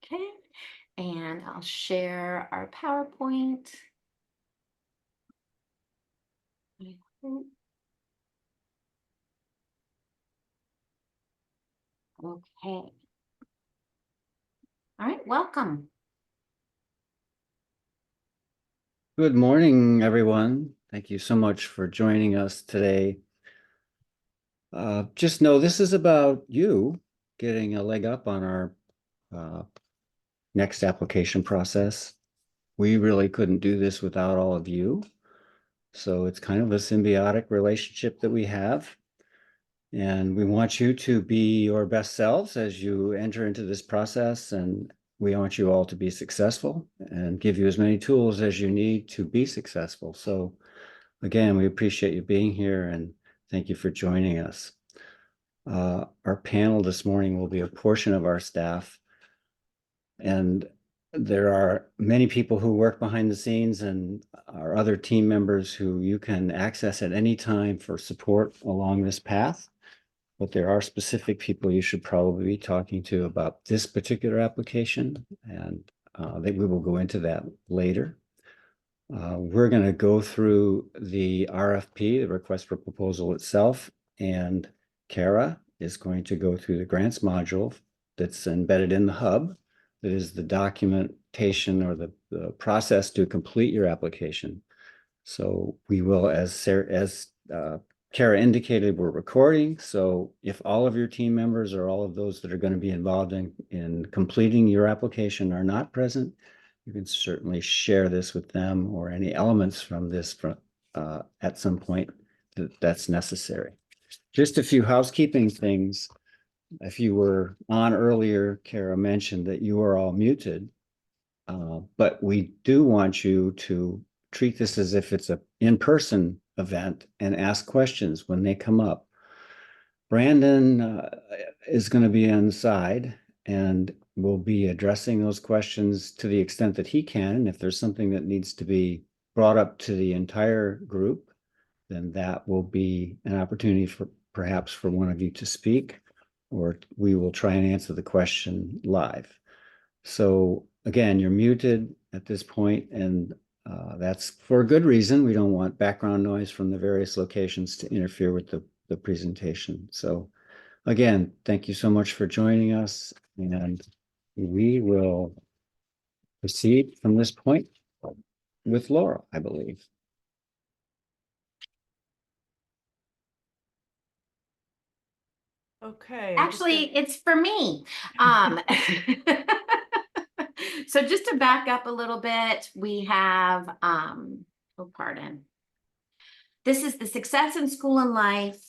Okay, and I'll share our PowerPoint. I hope. Okay. All right, welcome. Good morning, everyone. Thank you so much for joining us today. Just know this is about you getting a leg up on our next application process. We really couldn't do this without all of you. So it's kind of a symbiotic relationship that we have. And we want you to be your best selves as you enter into this process. And we want you all to be successful and give you as many tools as you need to be successful. So again, we appreciate you being here and thank you for joining us. Our panel this morning will be a portion of our staff. And there are many people who work behind the scenes and our other team members who you can access at any time for support along this path. But there are specific people you should probably be talking to about this particular application, and we will go into that later. We're going to go through the RFP, the request for proposal itself, and Kara is going to go through the grants module that's embedded in the hub. That is the documentation or the process to complete your application. So we will, as Kara indicated, we're recording. So if all of your team members or all of those that are going to be involved in completing your application are not present, you can certainly share this with them or any elements from this at some point that's necessary. Just a few housekeeping things. If you were on earlier, Kara mentioned that you are all muted, but we do want you to treat this as if it's an in-person event and ask questions when they come up. Brandon is going to be on the side and will be addressing those questions to the extent that he can. And if there's something that needs to be brought up to the entire group, then that will be an opportunity for perhaps for one of you to speak, or we will try and answer the question live. So again, you're muted at this point, and that's for a good reason. We don't want background noise from the various locations to interfere with the presentation. So again, thank you so much for joining us, and we will proceed from this point with Laura, I believe. Okay. Actually, it's for me. So just to back up a little bit, we have, oh, pardon. This is the Success in School and Life,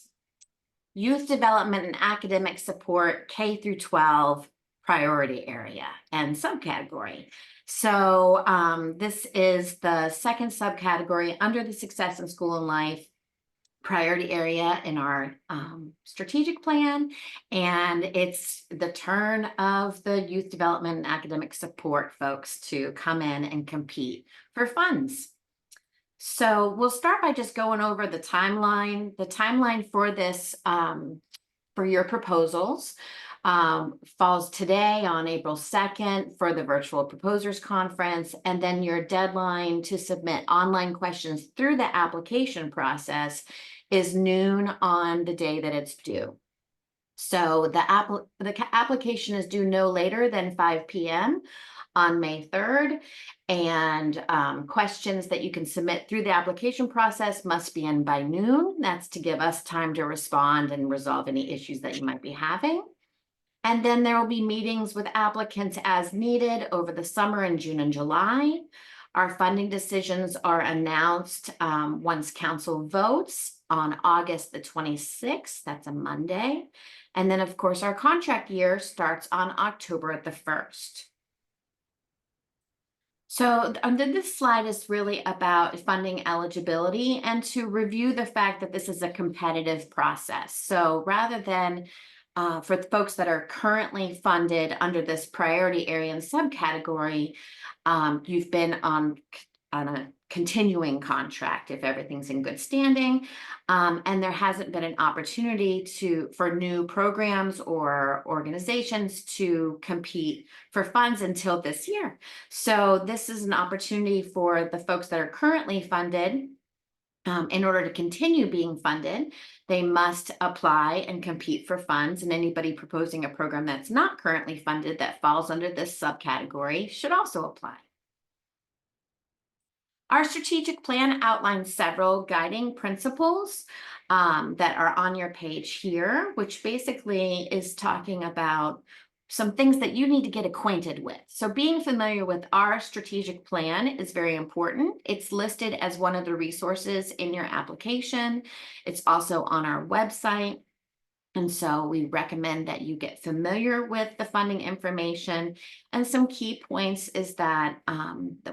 Youth Development and Academic Support, K through 12 priority area and subcategory. So this is the second subcategory under the Success in School and Life priority area in our strategic plan, and it's the turn of the youth development and academic support folks to come in and compete for funds. So we'll start by just going over the timeline. The timeline for this, for your proposals, falls today on April 2nd for the virtual proposers conference, and then your deadline to submit online questions through the application process is noon on the day that it's due. So the application is due no later than 5 p.m. on May 3rd, and questions that you can submit through the application process must be in by noon. That's to give us time to respond and resolve any issues that you might be having. And then there will be meetings with applicants as needed over the summer in June and July. Our funding decisions are announced once council votes on August the 26th. That's a Monday. And then, of course, our contract year starts on October the 1st. So this slide is really about funding eligibility and to review the fact that this is a competitive process. So rather than for the folks that are currently funded under this priority area and subcategory, you've been on a continuing contract if everything's in good standing. And there hasn't been an opportunity for new programs or organizations to compete for funds until this year. So this is an opportunity for the folks that are currently funded. In order to continue being funded, they must apply and compete for funds, and anybody proposing a program that's not currently funded that falls under this subcategory should also apply. Our strategic plan outlines several guiding principles that are on your page here, which basically is talking about some things that you need to get acquainted with. So being familiar with our strategic plan is very important. It's listed as one of the resources in your application. It's also on our website. And so we recommend that you get familiar with the funding information. And some key points is that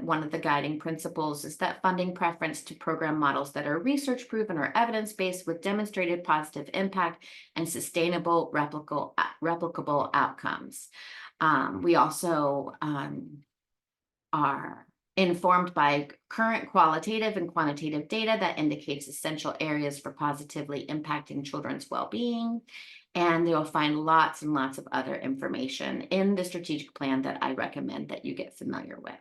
one of the guiding principles is that funding preference to program models that are research proven or evidence-based with demonstrated positive impact and sustainable replicable outcomes. We also are informed by current qualitative and quantitative data that indicates essential areas for positively impacting children's well-being. And you'll find lots and lots of other information in the strategic plan that I recommend that you get familiar with.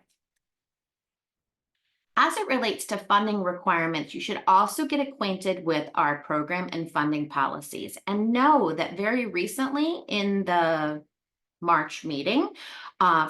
As it relates to funding requirements, you should also get acquainted with our program and funding policies, and know that very recently in the March meeting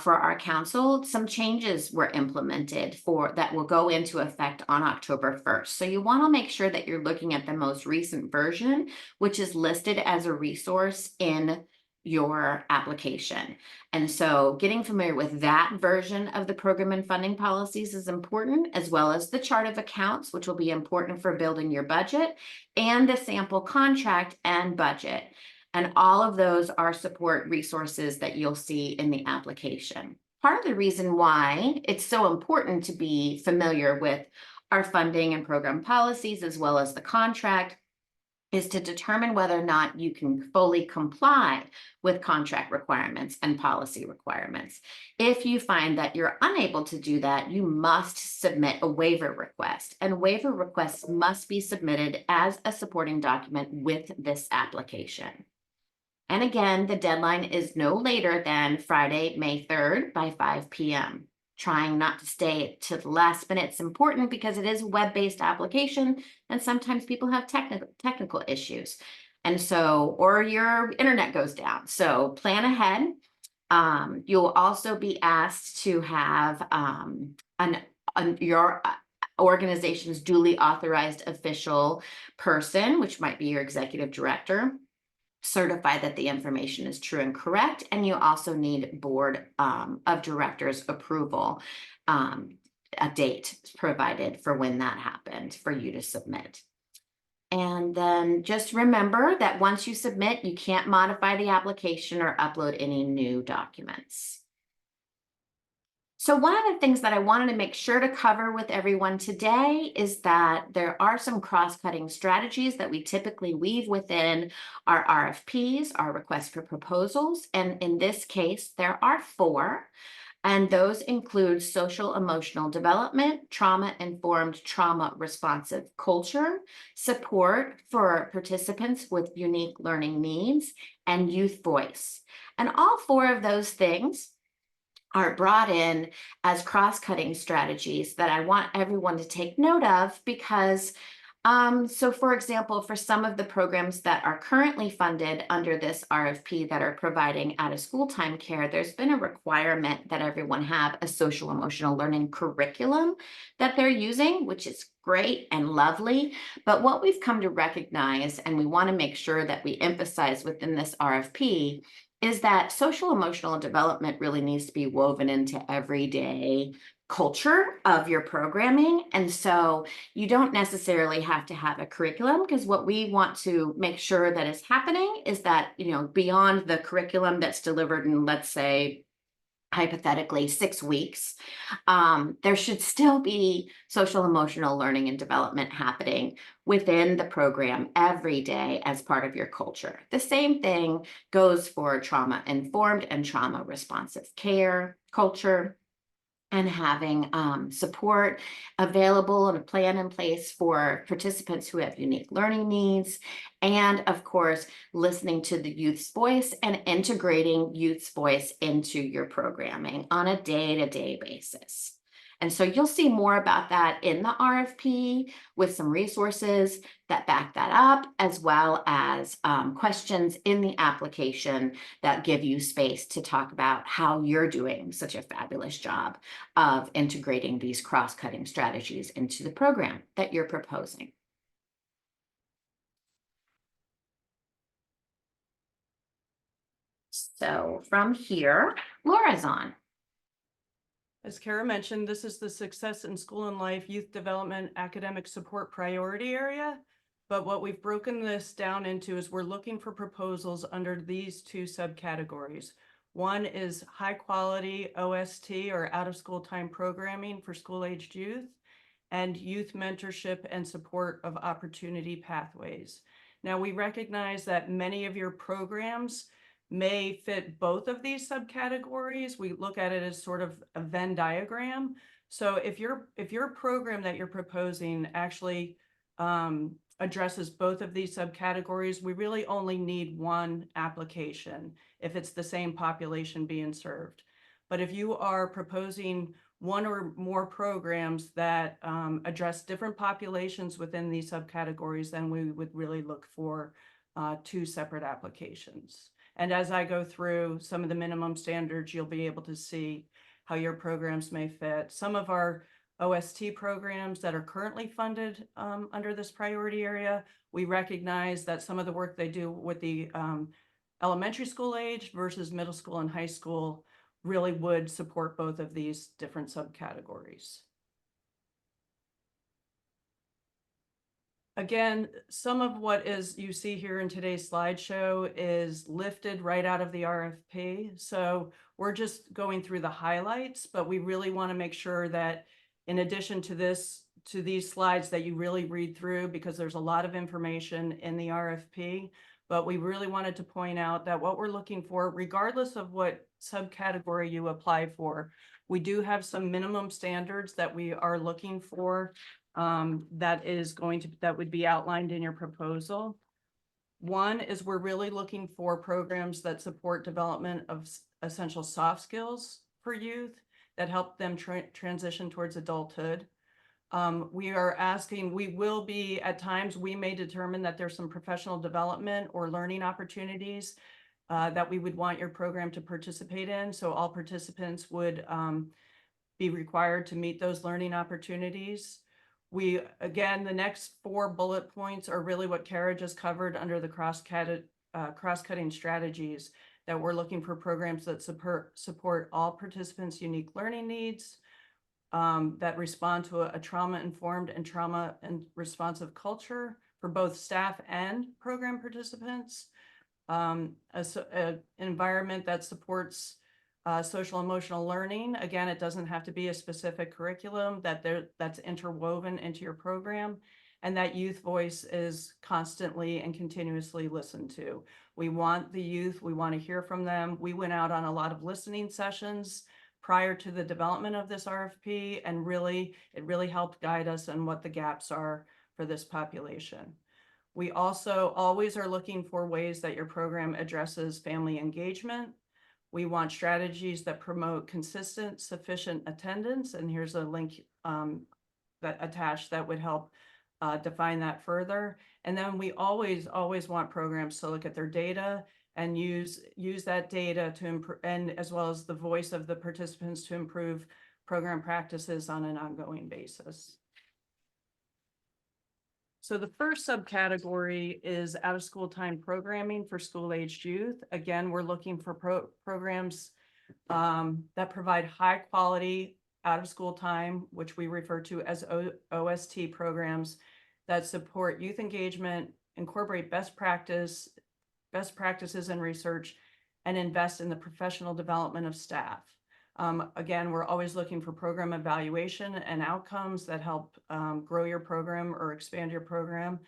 for our council, some changes were implemented that will go into effect on October 1st. So you want to make sure that you're looking at the most recent version, which is listed as a resource in your application. And so getting familiar with that version of the program and funding policies is important, as well as the chart of accounts, which will be important for building your budget, and the sample contract and budget. And all of those are support resources that you'll see in the application. Part of the reason why it's so important to be familiar with our funding and program policies, as well as the contract, is to determine whether or not you can fully comply with contract requirements and policy requirements. If you find that you're unable to do that, you must submit a waiver request, and waiver requests must be submitted as a supporting document with this application. And again, the deadline is no later than Friday, May 3rd by 5 p.m. Trying not to stay to the last minute. It's important because it is a web-based application, and sometimes people have technical issues. And so, or your internet goes down. So plan ahead. You'll also be asked to have your organization's duly authorized official person, which might be your executive director, certify that the information is true and correct. And you also need board of directors approval, a date provided for when that happened for you to submit. And then just remember that once you submit, you can't modify the application or upload any new documents. So one of the things that I wanted to make sure to cover with everyone today is that there are some cross-cutting strategies that we typically weave within our RFPs, our requests for proposals. And in this case, there are 4. And those include social emotional development, trauma-informed, trauma-responsive culture, support for participants with unique learning needs, and youth voice. And all 4 of those things are brought in as cross-cutting strategies that I want everyone to take note of, because so for example, for some of the programs that are currently funded under this RFP that are providing out-of-school time care, there's been a requirement that everyone have a social emotional learning curriculum that they're using, which is great and lovely. But what we've come to recognize, and we want to make sure that we emphasize within this RFP, is that social emotional development really needs to be woven into everyday culture of your programming. And so you don't necessarily have to have a curriculum, because what we want to make sure that is happening is that, beyond the curriculum that's delivered in, let's say, hypothetically 6 weeks, there should still be social emotional learning and development happening within the program every day as part of your culture. The same thing goes for trauma-informed and trauma-responsive care culture. and having support available and a plan in place for participants who have unique learning needs. And of course, listening to the youth's voice and integrating youth's voice into your programming on a day-to-day basis. And so you'll see more about that in the RFP with some resources that back that up, as well as questions in the application that give you space to talk about how you're doing such a fabulous job of integrating these cross-cutting strategies into the program that you're proposing. So from here, Laura's on. As Kara mentioned, this is the Success in School and Life Youth Development Academic Support Priority Area. But what we've broken this down into is we're looking for proposals under these two subcategories. One is high quality OST or out of school time programming for school-aged youth, and youth mentorship and support of opportunity pathways. Now, we recognize that many of your programs may fit both of these subcategories. We look at it as sort of a Venn diagram. So if your program that you're proposing actually addresses both of these subcategories, we really only need one application if it's the same population being served. But if you are proposing one or more programs that address different populations within these subcategories, then we would really look for two separate applications. And as I go through some of the minimum standards, you'll be able to see how your programs may fit. Some of our OST programs that are currently funded under this priority area, we recognize that some of the work they do with the elementary school age versus middle school and high school really would support both of these different subcategories. Again, some of what you see here in today's slideshow is lifted right out of the RFP. So we're just going through the highlights, but we really want to make sure that in addition to these slides that you really read through, because there's a lot of information in the RFP, but we really wanted to point out that what we're looking for, regardless of what subcategory you apply for, we do have some minimum standards that we are looking for that would be outlined in your proposal. One is we're really looking for programs that support development of essential soft skills for youth that help them transition towards adulthood. We will be, at times, we may determine that there's some professional development or learning opportunities that we would want your program to participate in. So all participants would be required to meet those learning opportunities. Again, the next 4 bullet points are really what Kara just covered under the cross-cutting strategies, that we're looking for programs that support all participants' unique learning needs, that respond to a trauma-informed and trauma and responsive culture for both staff and program participants, an environment that supports social emotional learning. Again, it doesn't have to be a specific curriculum that's interwoven into your program, and that youth voice is constantly and continuously listened to. We want the youth, we want to hear from them. We went out on a lot of listening sessions prior to the development of this RFP, and it really helped guide us on what the gaps are for this population. We also always are looking for ways that your program addresses family engagement. We want strategies that promote consistent, sufficient attendance, and here's a link that attached that would help define that further. And then we always want programs to look at their data and use that data to improve, and as well as the voice of the participants to improve program practices on an ongoing basis. So the first subcategory is out of school time programming for school-aged youth. Again, we're looking for programs that provide high quality out of school time, which we refer to as OST programs, that support youth engagement, incorporate best practices and research, and invest in the professional development of staff. Again, we're always looking for program evaluation and outcomes that help grow your program or expand your program.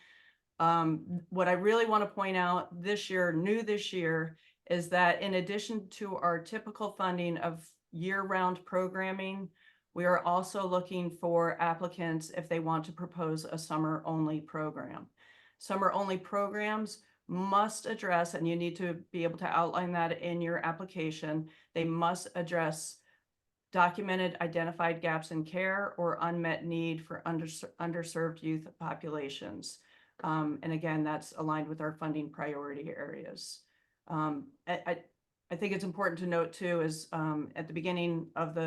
What I really want to point out new this year, is that in addition to our typical funding of year-round programming, We are also looking for applicants if they want to propose a summer-only program. Summer-only programs must address, and you need to be able to outline that in your application, they must address documented identified gaps in care or unmet need for underserved youth populations. And again, that's aligned with our funding priority areas. I think it's important to note too is at the beginning of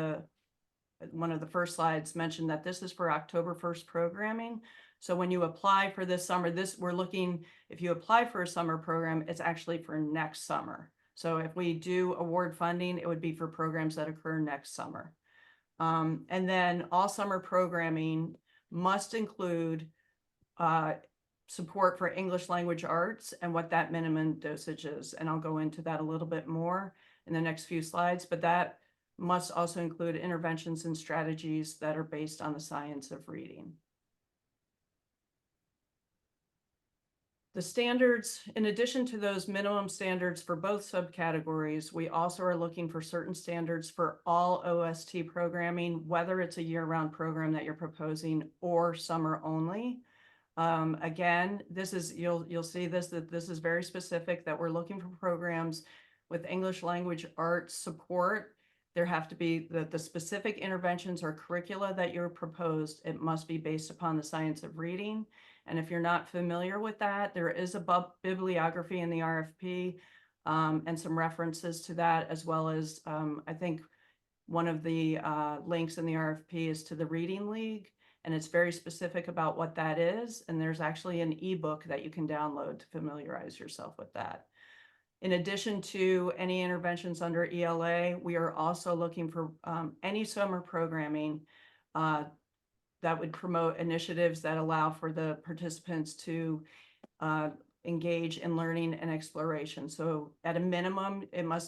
one of the first slides mentioned that this is for October 1st programming. So when you apply for this summer, we're looking, if you apply for a summer program, it's actually for next summer. So if we do award funding, it would be for programs that occur next summer. And then all summer programming must include support for English language arts and what that minimum dosage is. And I'll go into that a little bit more in the next few slides, but that must also include interventions and strategies that are based on the science of reading. The standards, in addition to those minimum standards for both subcategories, we also are looking for certain standards for all OST programming, whether it's a year-round program that you're proposing or summer only. Again, this is, you'll see that this is very specific, that we're looking for programs with English language arts support. There have to be the specific interventions or curricula that you're proposed. It must be based upon the science of reading. And if you're not familiar with that, there is a bibliography in the RFP and some references to that, as well as I think one of the links in the RFP is to the Reading League, and it's very specific about what that is. And there's actually an ebook that you can download to familiarize yourself with that. In addition to any interventions under ELA, we are also looking for any summer programming that would promote initiatives that allow for the participants to engage in learning and exploration. So at a minimum,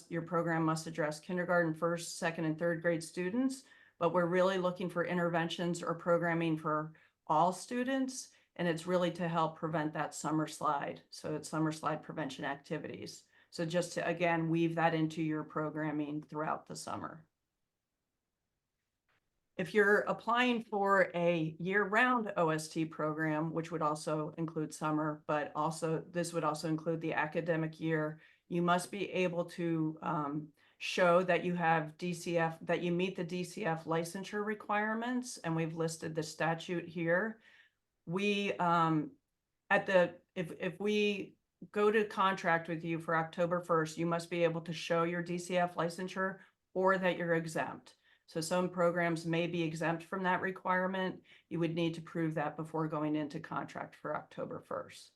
your program must address kindergarten, first, second, and third grade students, but we're really looking for interventions or programming for all students, and it's really to help prevent that summer slide. So it's summer slide prevention activities. So just to, again, weave that into your programming throughout the summer. If you're applying for a year-round OST program, which would also include summer, but also this would also include the academic year, you must be able to show that you have DCF, that you meet the DCF licensure requirements, and we've listed the statute here. We if we go to contract with you for October 1st, you must be able to show your DCF licensure or that you're exempt. So some programs may be exempt from that requirement. You would need to prove that before going into contract for October 1st.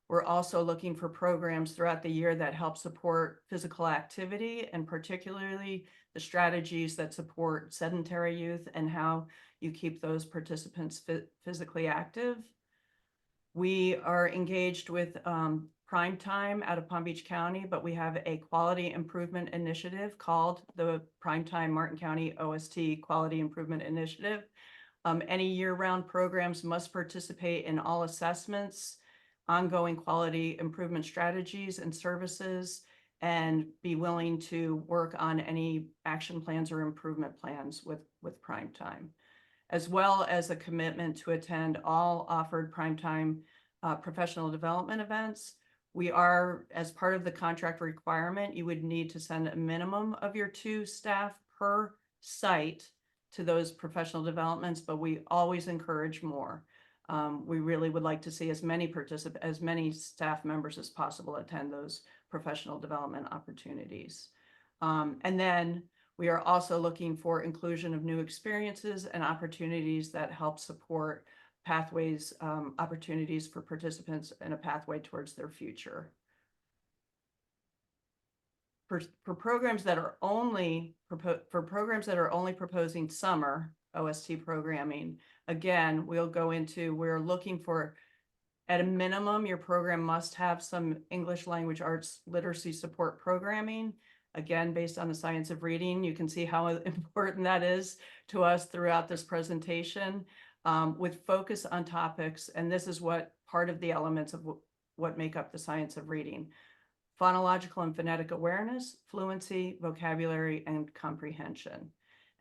We're also looking for programs throughout the year that help support physical activity, and particularly the strategies that support sedentary youth and how you keep those participants physically active. We are engaged with Prime Time out of Palm Beach County, but we have a quality improvement initiative called the Prime Time Martin County OST Quality Improvement Initiative. Any year-round programs must participate in all assessments, ongoing quality improvement strategies and services, and be willing to work on any action plans or improvement plans with Prime Time, as well as a commitment to attend all offered Prime Time professional development events. We are, as part of the contract requirement, you would need to send a minimum of your 2 staff per site to those professional developments, but we always encourage more. We really would like to see as many staff members as possible attend those professional development opportunities. And then we are also looking for inclusion of new experiences and opportunities that help support pathways, opportunities for participants in a pathway towards their future. For programs that are only proposing summer OST programming, again, we're looking for, at a minimum, your program must have some English language arts literacy support programming. Again, based on the science of reading, you can see how important that is to us throughout this presentation. With focus on topics, and this is what part of the elements of what make up the science of reading: phonological and phonetic awareness, fluency, vocabulary, and comprehension.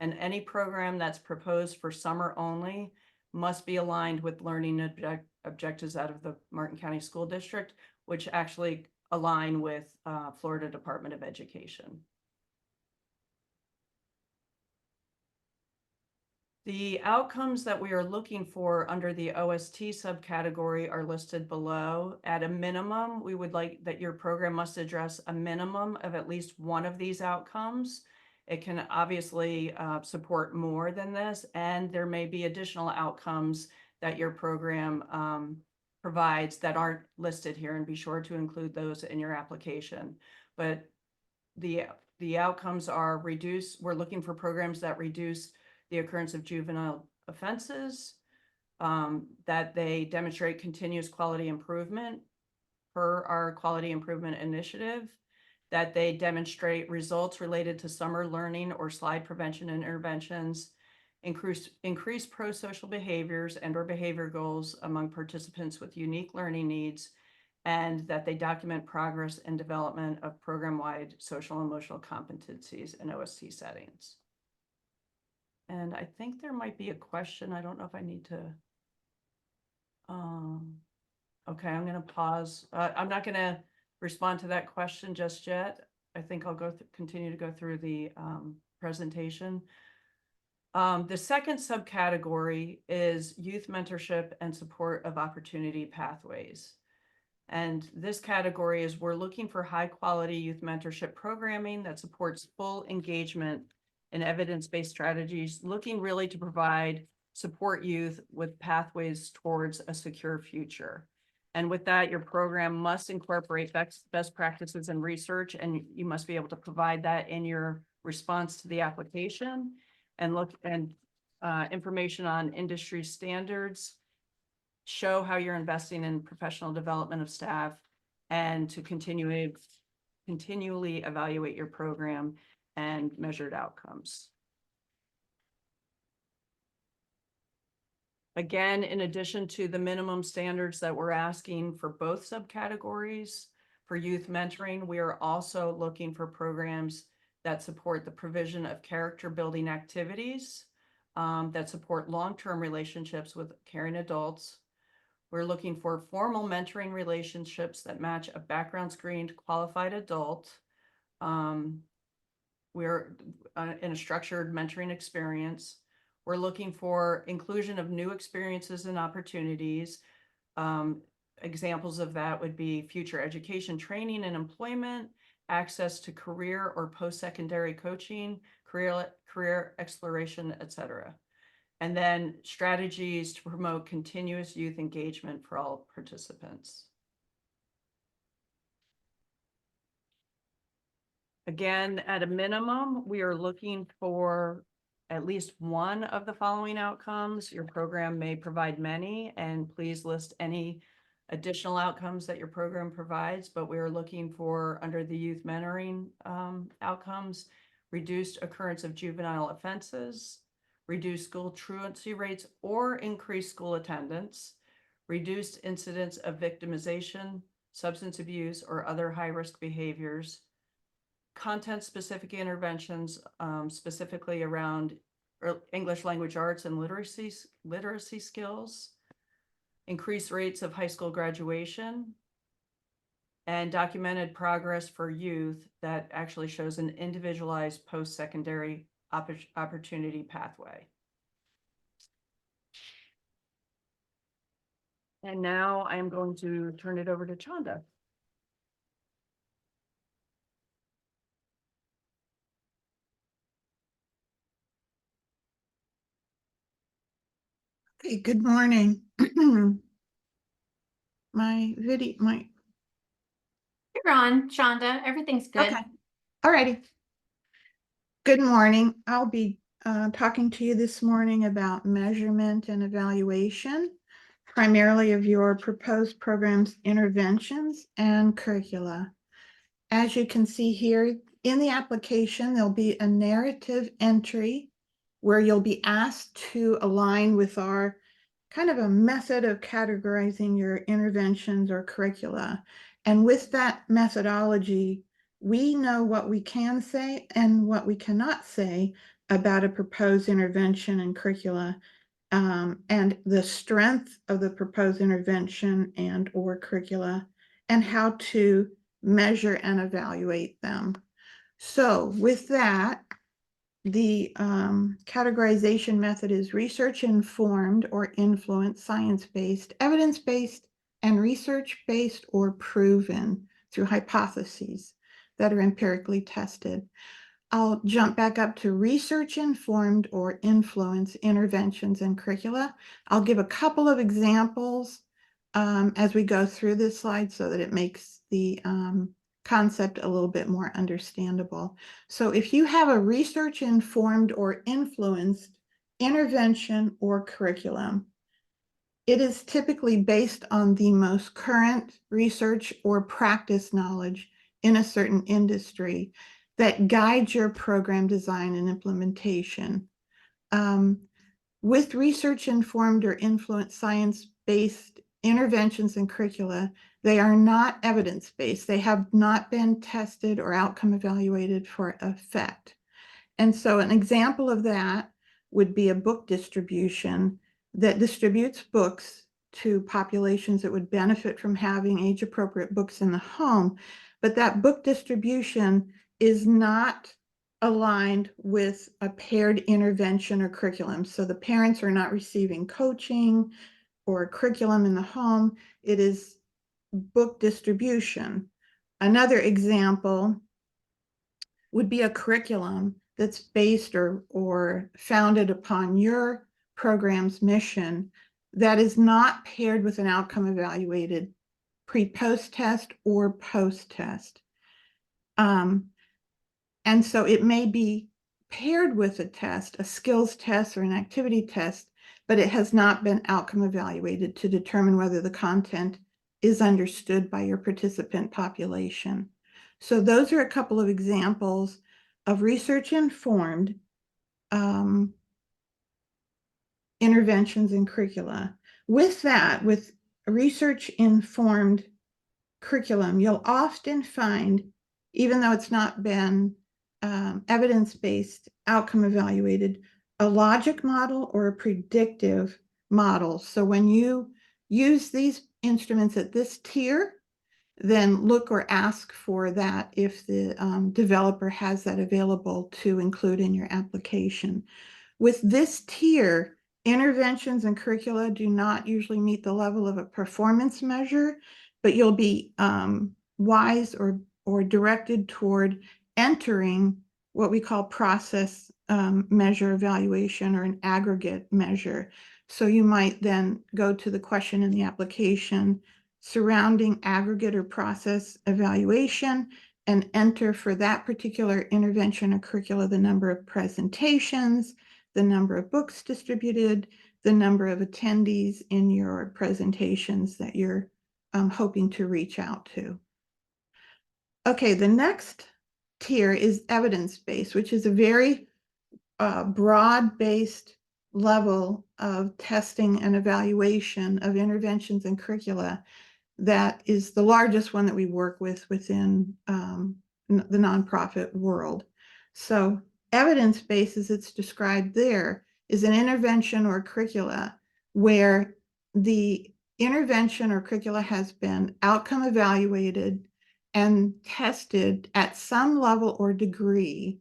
And any program that's proposed for summer only must be aligned with learning objectives out of the Martin County School District, which actually align with Florida Department of Education. The outcomes that we are looking for under the OST subcategory are listed below. At a minimum, we would like that your program must address a minimum of at least one of these outcomes. It can obviously support more than this, and there may be additional outcomes that your program provides that aren't listed here, and be sure to include those in your application. But the outcomes are we're looking for programs that reduce the occurrence of juvenile offenses, that they demonstrate continuous quality improvement per our quality improvement initiative, that they demonstrate results related to summer learning or slide prevention interventions, increase pro-social behaviors and or behavior goals among participants with unique learning needs, and that they document progress and development of program-wide social and emotional competencies in OST settings. And I think there might be a question. I don't know if I need to. Okay, I'm going to pause. I'm not going to respond to that question just yet. I think I'll continue to go through the presentation. The second subcategory is youth mentorship and support of opportunity pathways. And this category is we're looking for high quality youth mentorship programming that supports full engagement and evidence-based strategies, looking really to provide support youth with pathways towards a secure future. And with that, your program must incorporate best practices and research, and you must be able to provide that in your response to the application, and information on industry standards, show how you're investing in professional development of staff, and to continually evaluate your program and measured outcomes. Again, in addition to the minimum standards that we're asking for both subcategories, for youth mentoring, we are also looking for programs that support the provision of character building activities, that support long-term relationships with caring adults. We're looking for formal mentoring relationships that match a background screened qualified adult. We're in a structured mentoring experience. We're looking for inclusion of new experiences and opportunities. Examples of that would be future education, training and employment, access to career or post-secondary coaching, career exploration, etc. And then strategies to promote continuous youth engagement for all participants. Again, at a minimum, we are looking for at least one of the following outcomes. Your program may provide many, and please list any additional outcomes that your program provides, but we are looking for, under the youth mentoring outcomes, reduced occurrence of juvenile offenses, reduced school truancy rates or increased school attendance, reduced incidence of victimization, substance abuse, or other high-risk behaviors, content-specific interventions, specifically around English language arts and literacy skills, increased rates of high school graduation, and documented progress for youth that actually shows an individualized post-secondary opportunity pathway. And now I'm going to turn it over to Chanda. Okay, good morning. My video, You're on, Shonda. Everything's good. okay, all righty. Good morning. I'll be talking to you this morning about measurement and evaluation, primarily of your proposed programs, interventions, and curricula. As you can see here in the application, there'll be a narrative entry where you'll be asked to align with our kind of a method of categorizing your interventions or curricula. And with that methodology, we know what we can say and what we cannot say about a proposed intervention and curricula, and the strength of the proposed intervention and or curricula, and how to measure and evaluate them. So with that, the categorization method is research-informed or influenced, science-based, evidence-based, and research-based or proven through hypotheses that are empirically tested. I'll jump back up to research-informed or influence interventions and curricula. I'll give a couple of examples as we go through this slide so that it makes the concept a little bit more understandable. So if you have a research-informed or influenced intervention or curriculum, it is typically based on the most current research or practice knowledge in a certain industry that guides your program design and implementation. With research-informed or influenced science-based interventions and curricula, they are not evidence-based. They have not been tested or outcome evaluated for effect. And so an example of that would be a book distribution that distributes books to populations that would benefit from having age-appropriate books in the home. But that book distribution is not aligned with a paired intervention or curriculum. So the parents are not receiving coaching or curriculum in the home. It is book distribution. Another example would be a curriculum that's based or founded upon your program's mission that is not paired with an outcome evaluated pre-post test or post-test. And so it may be paired with a test, a skills test or an activity test, but it has not been outcome evaluated to determine whether the content is understood by your participant population. So those are a couple of examples of research-informed interventions and curricula. With that, with research-informed curriculum, you'll often find, even though it's not been evidence-based, outcome evaluated, a logic model or a predictive model. So when you use these instruments at this tier, then look or ask for that if the developer has that available to include in your application. With this tier, interventions and curricula do not usually meet the level of a performance measure, but you'll be wise or directed toward entering what we call process measure evaluation or an aggregate measure. So you might then go to the question in the application surrounding aggregate or process evaluation and enter for that particular intervention or curricula the number of presentations, the number of books distributed, the number of attendees in your presentations that you're hoping to reach out to. Okay, the next tier is evidence-based, which is a very broad-based level of testing and evaluation of interventions and curricula. That is the largest one that we work with within the nonprofit world. So evidence-based, as it's described there, is an intervention or curricula where the intervention or curricula has been outcome evaluated and tested at some level or degree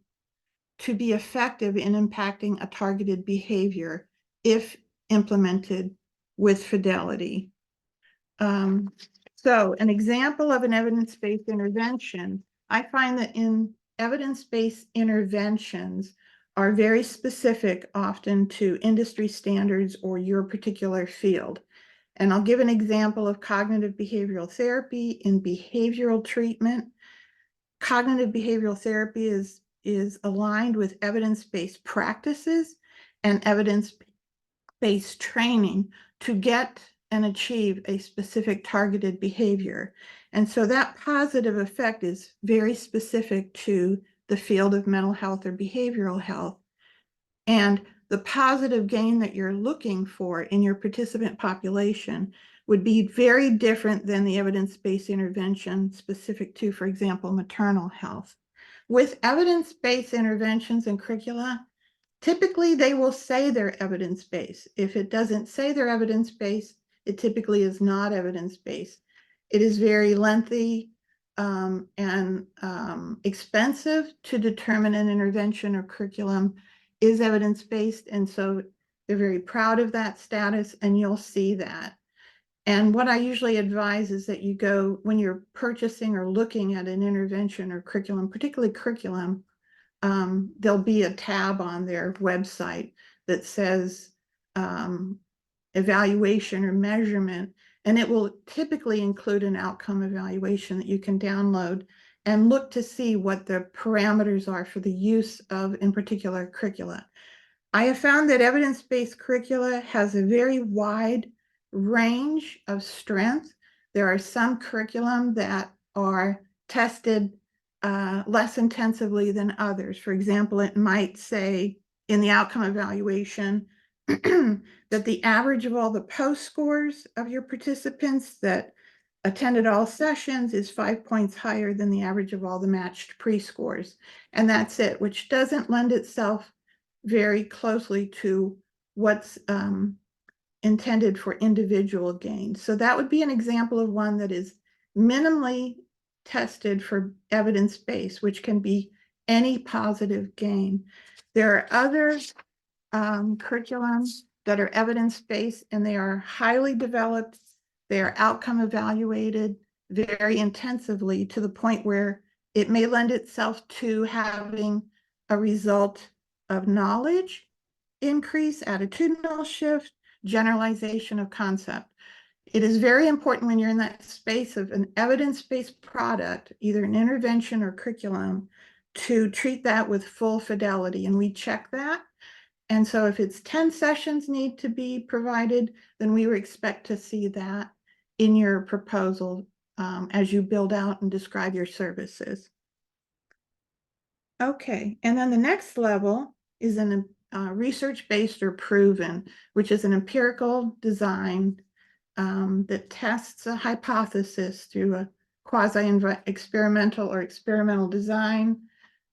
to be effective in impacting a targeted behavior if implemented with fidelity. So an example of an evidence-based intervention, I find that in evidence-based interventions are very specific often to industry standards or your particular field. And I'll give an example of cognitive behavioral therapy in behavioral treatment. Cognitive behavioral therapy is aligned with evidence-based practices and evidence-based training to get and achieve a specific targeted behavior. And so that positive effect is very specific to the field of mental health or behavioral health. And the positive gain that you're looking for in your participant population would be very different than the evidence-based intervention specific to, for example, maternal health. With evidence-based interventions and curricula, Typically, they will say they're evidence-based. If it doesn't say they're evidence-based, it typically is not evidence-based. It is very lengthy and expensive to determine an intervention or curriculum is evidence-based. And so they're very proud of that status, and you'll see that. And what I usually advise is that you go, when you're purchasing or looking at an intervention or curriculum, particularly curriculum, there'll be a tab on their website that says evaluation or measurement, and it will typically include an outcome evaluation that you can download and look to see what the parameters are for the use of, in particular, curricula. I have found that evidence-based curricula has a very wide range of strength. There are some curriculum that are tested less intensively than others. For example, it might say in the outcome evaluation that the average of all the post scores of your participants that attended all sessions is 5 points higher than the average of all the matched pre-scores. And that's it, which doesn't lend itself very closely to what's intended for individual gain. So that would be an example of one that is minimally tested for evidence-based, which can be any positive gain. There are other curriculums that are evidence-based, and they are highly developed. They are outcome evaluated very intensively to the point where it may lend itself to having a result of knowledge increase, attitudinal shift, generalization of concept. It is very important when you're in that space of an evidence-based product, either an intervention or curriculum, to treat that with full fidelity. And we check that. And so if it's 10 sessions need to be provided, then we would expect to see that in your proposal as you build out and describe your services. Okay, and then the next level is an research-based or proven, which is an empirical design that tests a hypothesis through a quasi-experimental or experimental design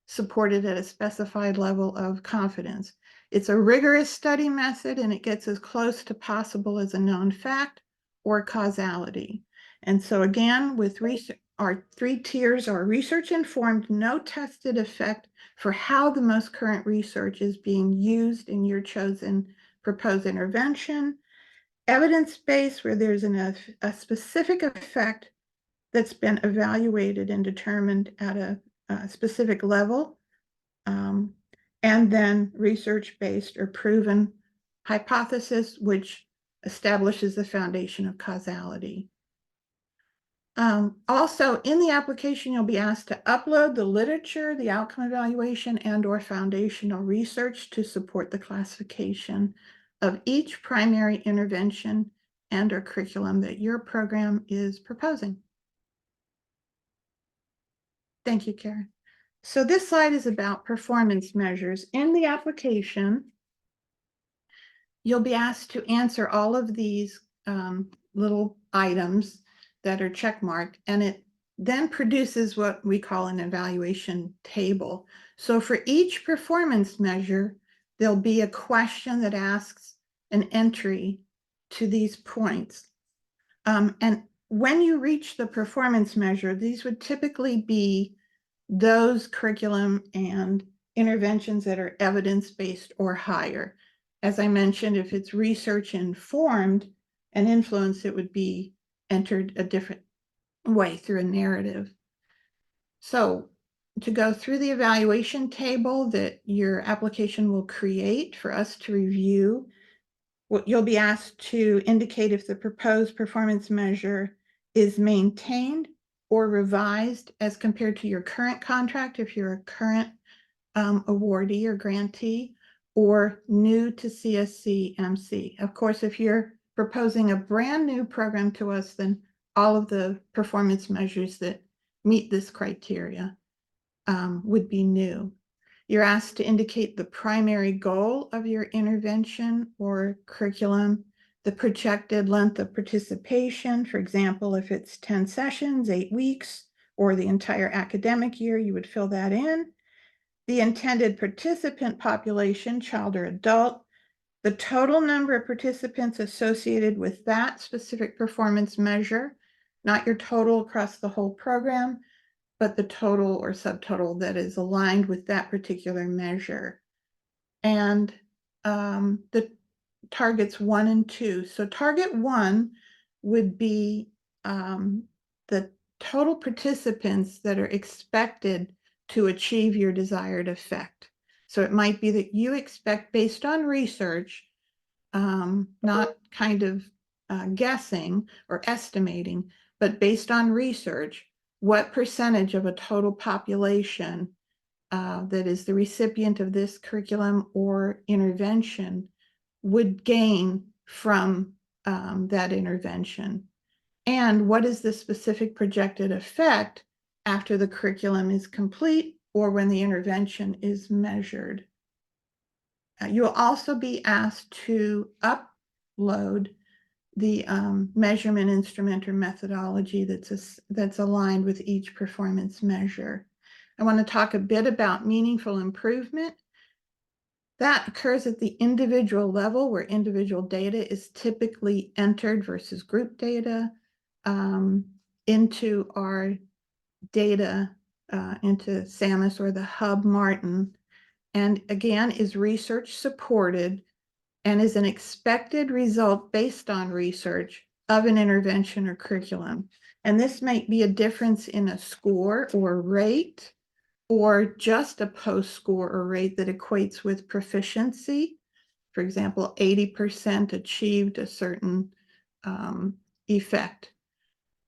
supported at a specified level of confidence. It's a rigorous study method, and it gets as close to possible as a known fact or causality. And so again, with research, our 3 tiers are research-informed, no tested effect for how the most current research is being used in your chosen proposed intervention. Evidence-based, where there's a specific effect that's been evaluated and determined at a specific level. And then research-based or proven hypothesis, which establishes the foundation of causality. Also, in the application, you'll be asked to upload the literature, the outcome evaluation, and/or foundational research to support the classification of each primary intervention and/or curriculum that your program is proposing. Thank you, Karen. So this slide is about performance measures. In the application, you'll be asked to answer all of these little items that are checkmarked, and it then produces what we call an evaluation table. So for each performance measure, there'll be a question that asks an entry to these points. And when you reach the performance measure, these would typically be those curriculum and interventions that are evidence-based or higher. As I mentioned, if it's research informed and influence, it would be entered a different way through a narrative. So to go through the evaluation table that your application will create for us to review, you'll be asked to indicate if the proposed performance measure is maintained or revised as compared to your current contract, if you're a current awardee or grantee, or new to CSC MC. Of course, if you're proposing a brand new program to us, then all of the performance measures that meet this criteria would be new. You're asked to indicate the primary goal of your intervention or curriculum, the projected length of participation. For example, if it's 10 sessions, 8 weeks, or the entire academic year, you would fill that in. the intended participant population, child or adult, the total number of participants associated with that specific performance measure, not your total across the whole program, but the total or subtotal that is aligned with that particular measure. And the targets 1 and 2. So target 1 would be the total participants that are expected to achieve your desired effect. So it might be that you expect, based on research, not kind of guessing or estimating, but based on research, what percentage of a total population that is the recipient of this curriculum or intervention would gain from that intervention. And what is the specific projected effect after the curriculum is complete or when the intervention is measured? You will also be asked to upload the measurement instrument or methodology that's aligned with each performance measure. I want to talk a bit about meaningful improvement. That occurs at the individual level where individual data is typically entered versus group data into our data, into SAMUS or the Hub Martin, and again is research supported and is an expected result based on research of an intervention or curriculum. And this might be a difference in a score or rate, or just a post score or rate that equates with proficiency. For example, 80% achieved a certain effect.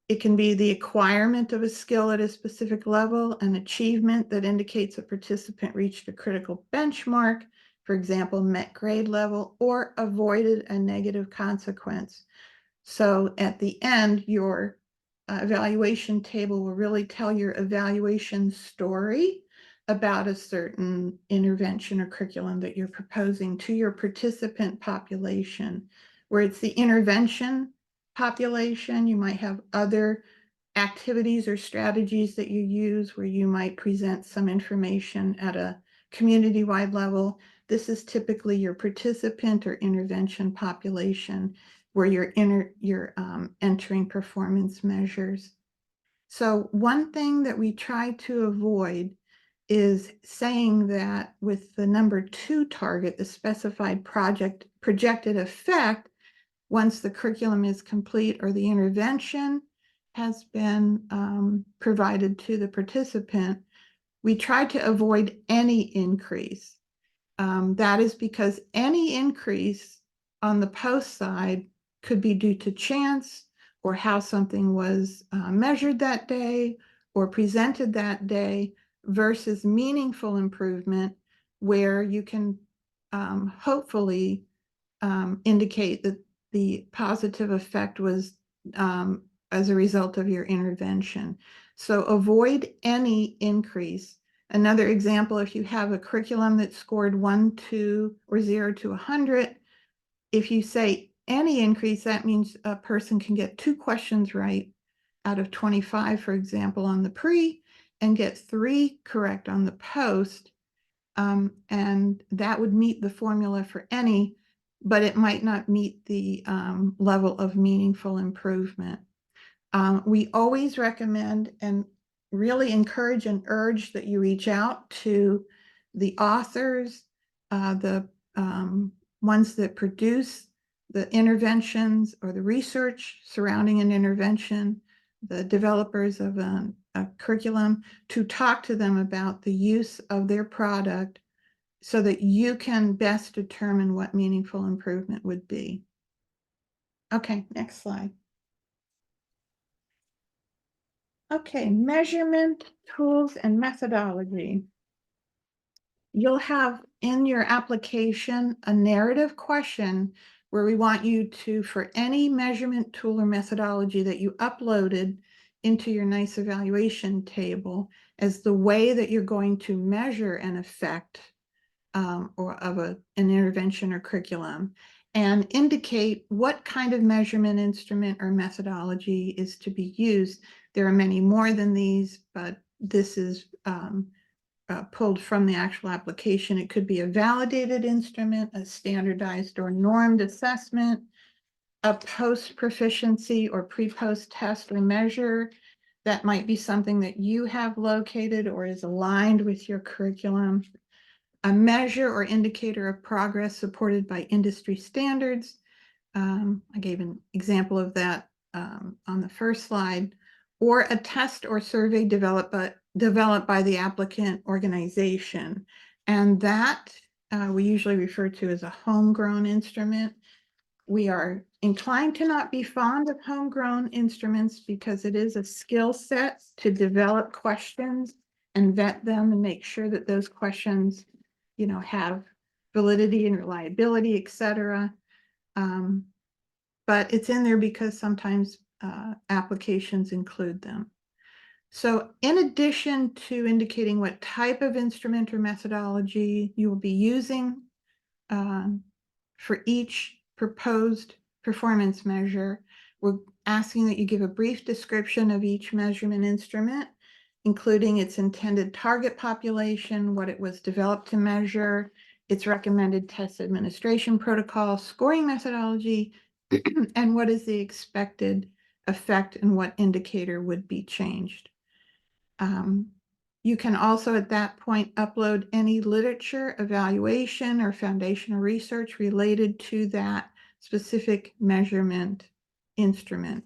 It can be the acquirement of a skill at a specific level, an achievement that indicates a participant reached a critical benchmark, for example, met grade level, or avoided a negative consequence. So at the end, your evaluation table will really tell your evaluation story about a certain intervention or curriculum that you're proposing to your participant population. Where it's the intervention population, you might have other activities or strategies that you use where you might present some information at a community-wide level. This is typically your participant or intervention population where you're entering performance measures. So one thing that we try to avoid is saying that with the number 2 target, the specified projected effect, once the curriculum is complete or the intervention has been provided to the participant, we try to avoid any increase. That is because any increase on the post side could be due to chance or how something was measured that day or presented that day versus meaningful improvement where you can hopefully indicate that the positive effect was as a result of your intervention. So avoid any increase. Another example, if you have a curriculum that scored 1, 2, or 0 to 100, if you say any increase, that means a person can get 2 questions right out of 25, for example, on the pre, and get 3 correct on the post. And that would meet the formula for any, but it might not meet the level of meaningful improvement. We always recommend and really encourage and urge that you reach out to the authors, the ones that produce the interventions or the research surrounding an intervention, the developers of a curriculum, to talk to them about the use of their product so that you can best determine what meaningful improvement would be. Okay, next slide. Okay, measurement tools and methodology. You'll have in your application a narrative question where we want you to, for any measurement tool or methodology that you uploaded into your NICE evaluation table as the way that you're going to measure an effect or of an intervention or curriculum, and indicate what kind of measurement instrument or methodology is to be used. There are many more than these, but this is pulled from the actual application. It could be a validated instrument, a standardized or normed assessment, a post proficiency or pre-post test or measure. That might be something that you have located or is aligned with your curriculum. A measure or indicator of progress supported by industry standards. I gave an example of that on the first slide. Or a test or survey developed by the applicant organization. And that we usually refer to as a homegrown instrument. We are inclined to not be fond of homegrown instruments because it is a skill set to develop questions and vet them and make sure that those questions, you know, have validity and reliability, et cetera. But it's in there because sometimes applications include them. So in addition to indicating what type of instrument or methodology you will be using for each proposed performance measure, we're asking that you give a brief description of each measurement instrument, including its intended target population, what it was developed to measure, its recommended test administration protocol, scoring methodology, and what is the expected effect and what indicator would be changed. You can also at that point upload any literature, evaluation, or foundational research related to that specific measurement instrument.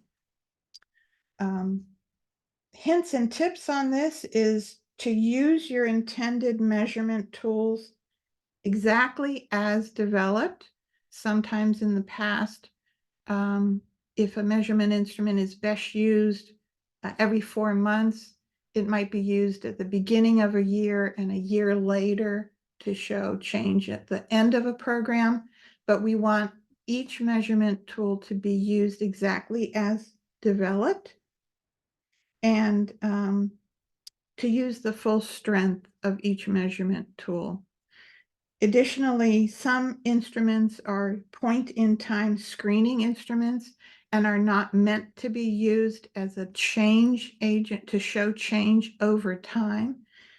Hints and tips on this is to use your intended measurement tools exactly as developed. Sometimes in the past, if a measurement instrument is best used every 4 months, it might be used at the beginning of a year and a year later to show change at the end of a program. But we want each measurement tool to be used exactly as developed and to use the full strength of each measurement tool. Additionally, some instruments are point-in-time screening instruments and are not meant to be used as a change agent to show change over time.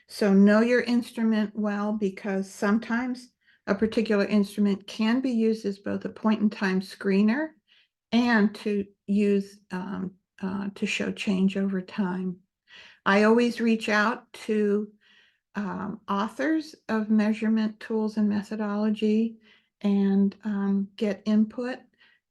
So know your instrument well, because sometimes a particular instrument can be used as both a point-in-time screener and to use to show change over time. I always reach out to authors of measurement tools and methodology and get input.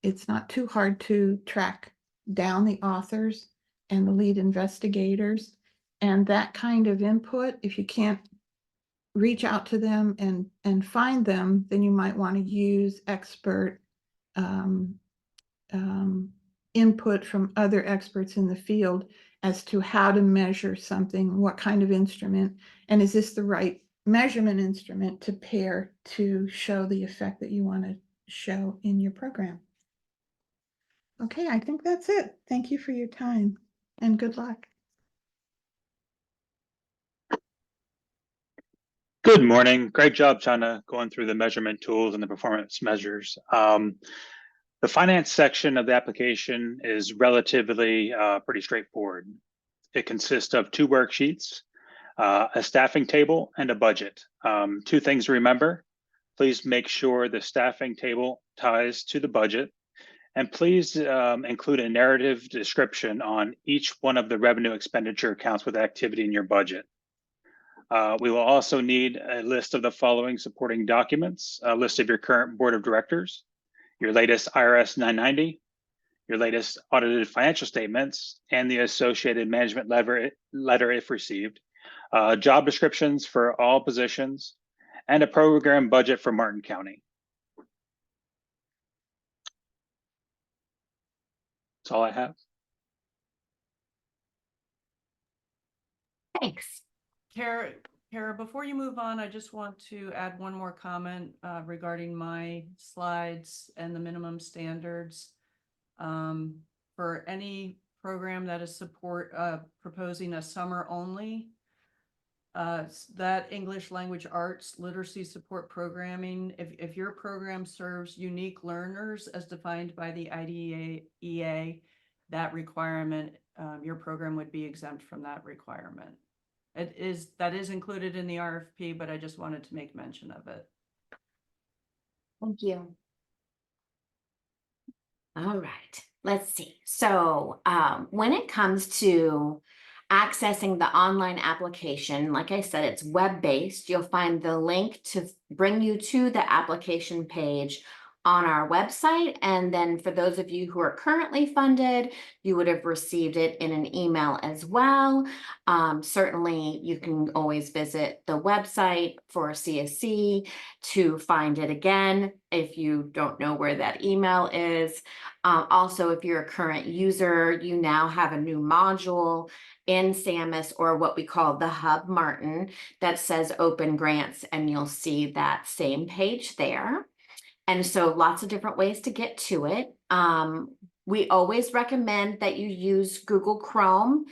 It's not too hard to track down the authors and the lead investigators. And that kind of input, if you can't reach out to them and find them, then you might want to use expert input from other experts in the field as to how to measure something, what kind of instrument, and is this the right measurement instrument to pair to show the effect that you want to show in your program. Okay, I think that's it. Thank you for your time and good luck. Good morning. Great job, Chana, going through the measurement tools and the performance measures. The finance section of the application is relatively pretty straightforward. It consists of 2 worksheets, a staffing table, and a budget. 2 things to remember. Please make sure the staffing table ties to the budget, and please include a narrative description on each one of the revenue expenditure accounts with activity in your budget. We will also need a list of the following supporting documents: a list of your current board of directors, your latest IRS 990, your latest audited financial statements, and the associated management letter if received, job descriptions for all positions, and a program budget for Martin County. That's all I have. Thanks. Kara, before you move on, I just want to add one more comment regarding my slides and the minimum standards. For any program that is proposing a summer only, that English language arts literacy support programming, if your program serves unique learners as defined by the IDEA, that requirement, your program would be exempt from that requirement. That is included in the RFP, but I just wanted to make mention of it. Thank you. All right, let's see. So when it comes to accessing the online application, like I said, it's web-based. You'll find the link to bring you to the application page on our website. And then for those of you who are currently funded, you would have received it in an email as well. Certainly, you can always visit the website for CSC to find it again if you don't know where that email is. Also, if you're a current user, you now have a new module in SAMUS, or what we call the Hub Martin, that says open grants, and you'll see that same page there. And so lots of different ways to get to it. We always recommend that you use Google Chrome.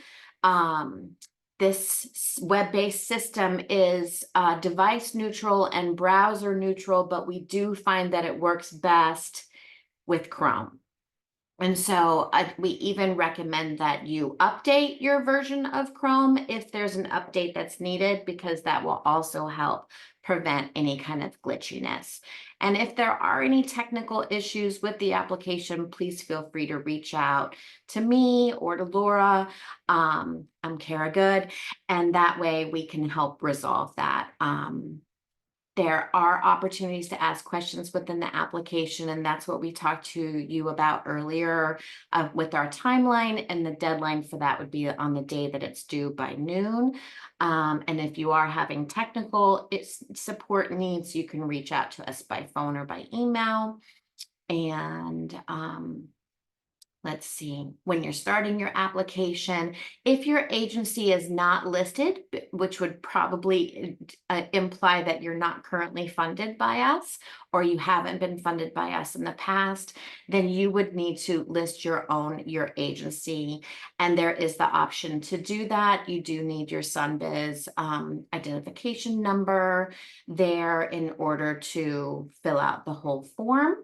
This web-based system is device neutral and browser neutral, but we do find that it works best with Chrome. And so we even recommend that you update your version of Chrome if there's an update that's needed, because that will also help prevent any kind of glitchiness. And if there are any technical issues with the application, please feel free to reach out to me or to Laura. I'm Kara Good, and that way we can help resolve that. There are opportunities to ask questions within the application, and that's what we talked to you about earlier with our timeline, and the deadline for that would be on the day that it's due by noon. And if you are having technical support needs, you can reach out to us by phone or by email. And let's see, when you're starting your application, if your agency is not listed, which would probably imply that you're not currently funded by us, or you haven't been funded by us in the past, then you would need to list your agency. And there is the option to do that. You do need your SunBiz identification number there in order to fill out the whole form.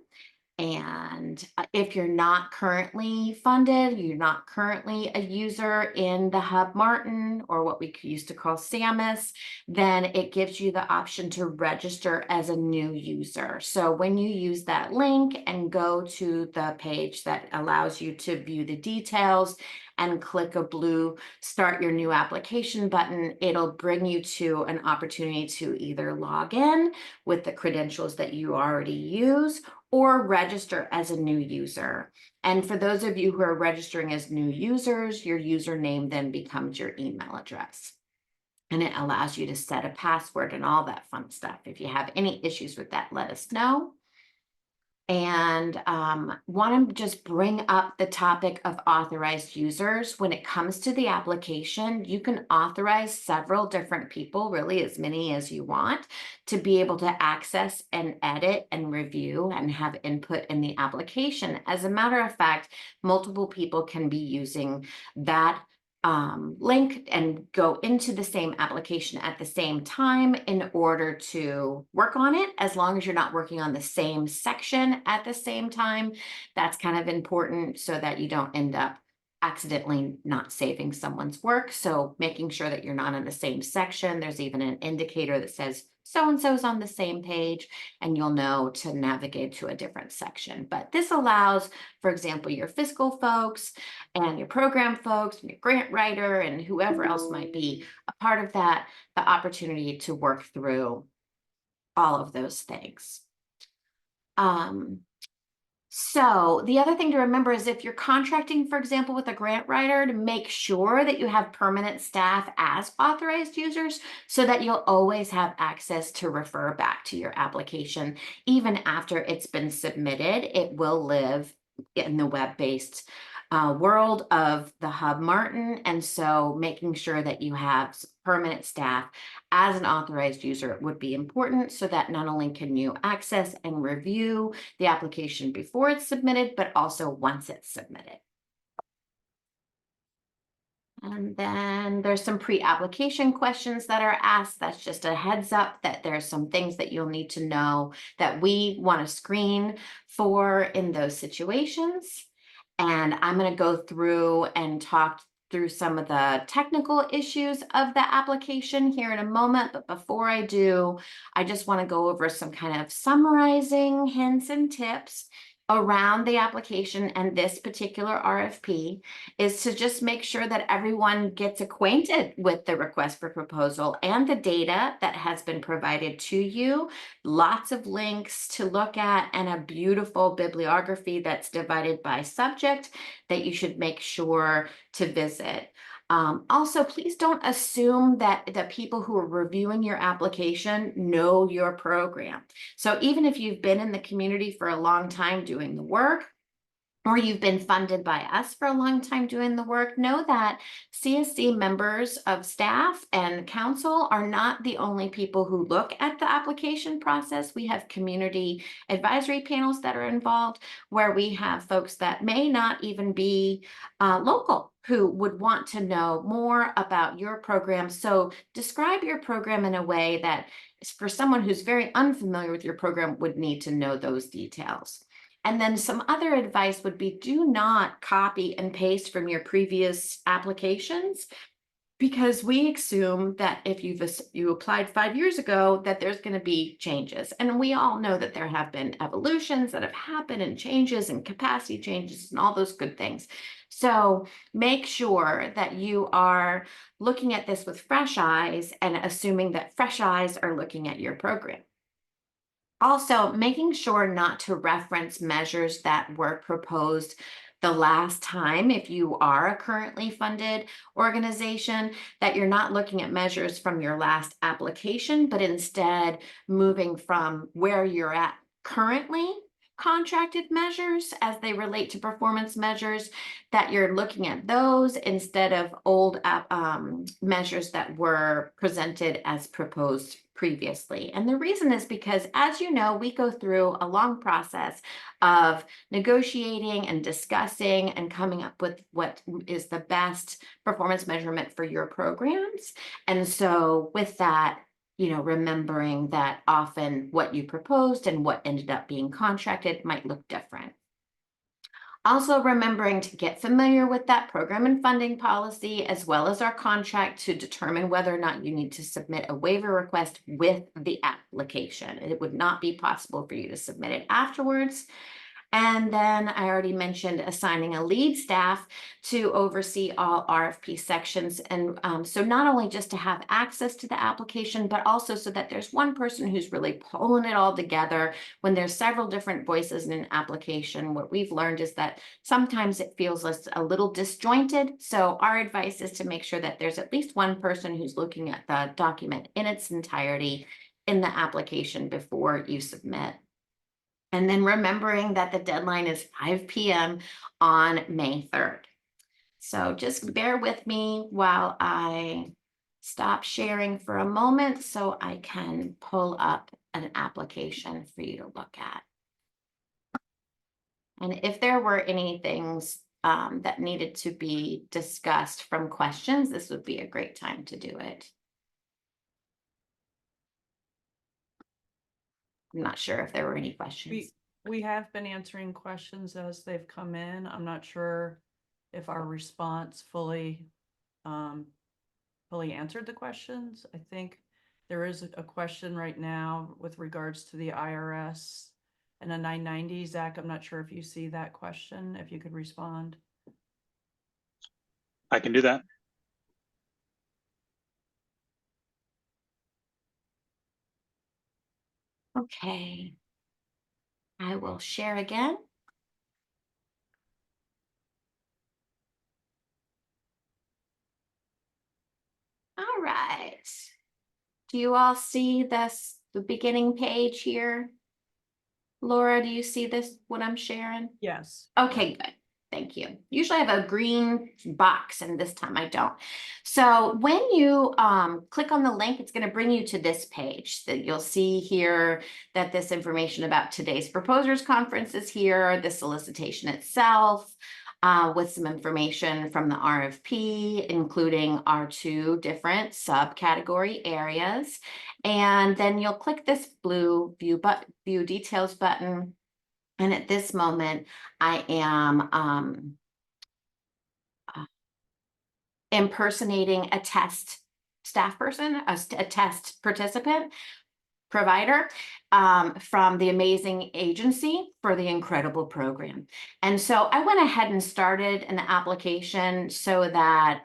And if you're not currently funded, you're not currently a user in the Hub Martin, or what we used to call SAMUS, then it gives you the option to register as a new user. So when you use that link and go to the page that allows you to view the details and click a blue Start Your New Application button, it'll bring you to an opportunity to either log in with the credentials that you already use, or register as a new user. And for those of you who are registering as new users, your username then becomes your email address. And it allows you to set a password and all that fun stuff. If you have any issues with that, let us know. And want to just bring up the topic of authorized users. When it comes to the application, you can authorize several different people, really as many as you want, to be able to access and edit and review and have input in the application. As a matter of fact, multiple people can be using that link and go into the same application at the same time in order to work on it, as long as you're not working on the same section at the same time. That's kind of important so that you don't end up accidentally not saving someone's work. So making sure that you're not in the same section. There's even an indicator that says so-and-so's on the same page, and you'll know to navigate to a different section. But this allows, for example, your fiscal folks and your program folks and your grant writer and whoever else might be a part of that, the opportunity to work through all of those things. So the other thing to remember is if you're contracting, for example, with a grant writer, to make sure that you have permanent staff as authorized users so that you'll always have access to refer back to your application. Even after it's been submitted, it will live in the web-based world of the Hub Martin. And so making sure that you have permanent staff as an authorized user would be important, so that not only can you access and review the application before it's submitted, but also once it's submitted. And then there's some pre-application questions that are asked. That's just a heads up that there's some things that you'll need to know that we want to screen for in those situations. And I'm going to go through and talk through some of the technical issues of the application here in a moment, but before I do, I just want to go over some kind of summarizing hints and tips around the application and this particular RFP is to just make sure that everyone gets acquainted with the request for proposal and the data that has been provided to you. Lots of links to look at and a beautiful bibliography that's divided by subject that you should make sure to visit. Also, please don't assume that the people who are reviewing your application know your program. So even if you've been in the community for a long time doing the work, or you've been funded by us for a long time doing the work, know that CSC members of staff and council are not the only people who look at the application process. We have community advisory panels that are involved where we have folks that may not even be local who would want to know more about your program. So describe your program in a way that for someone who's very unfamiliar with your program would need to know those details. And then some other advice would be do not copy and paste from your previous applications, because we assume that if you applied 5 years ago, that there's going to be changes. And we all know that there have been evolutions that have happened and changes and capacity changes and all those good things. So make sure that you are looking at this with fresh eyes and assuming that fresh eyes are looking at your program. Also, making sure not to reference measures that were proposed the last time, if you are a currently funded organization, that you're not looking at measures from your last application, but instead moving from where you're at currently contracted measures as they relate to performance measures, that you're looking at those instead of old measures that were presented as proposed previously. And the reason is because, as you know, we go through a long process of negotiating and discussing and coming up with what is the best performance measurement for your programs. And so with that, remembering that often what you proposed and what ended up being contracted might look different. Also remembering to get familiar with that program and funding policy, as well as our contract, to determine whether or not you need to submit a waiver request with the application. It would not be possible for you to submit it afterwards. And then I already mentioned assigning a lead staff to oversee all RFP sections. And so not only just to have access to the application, but also so that there's one person who's really pulling it all together. When there's several different voices in an application, what we've learned is that sometimes it feels a little disjointed. So our advice is to make sure that there's at least one person who's looking at the document in its entirety in the application before you submit. And then remembering that the deadline is 5 p.m. on May 3rd. So just bear with me while I stop sharing for a moment so I can pull up an application for you to look at. And if there were any things that needed to be discussed from questions, this would be a great time to do it. I'm not sure if there were any questions. We have been answering questions as they've come in. I'm not sure if our response fully answered the questions. I think there is a question right now with regards to the IRS and a 990. Zach, I'm not sure if you see that question, if you could respond. I can do that. Okay. I will share again. All right. Do you all see this, the beginning page here? Laura, do you see this, what I'm sharing? Yes. Okay, good. Thank you. Usually I have a green box and this time I don't. So when you click on the link, it's going to bring you to this page that you'll see here that this information about today's proposers conference is here, the solicitation itself, with some information from the RFP, including our 2 different subcategory areas. And then you'll click this blue view details button. And at this moment, I am impersonating a test staff person, a test participant, provider, from the amazing agency for the incredible program. And so I went ahead and started an application so that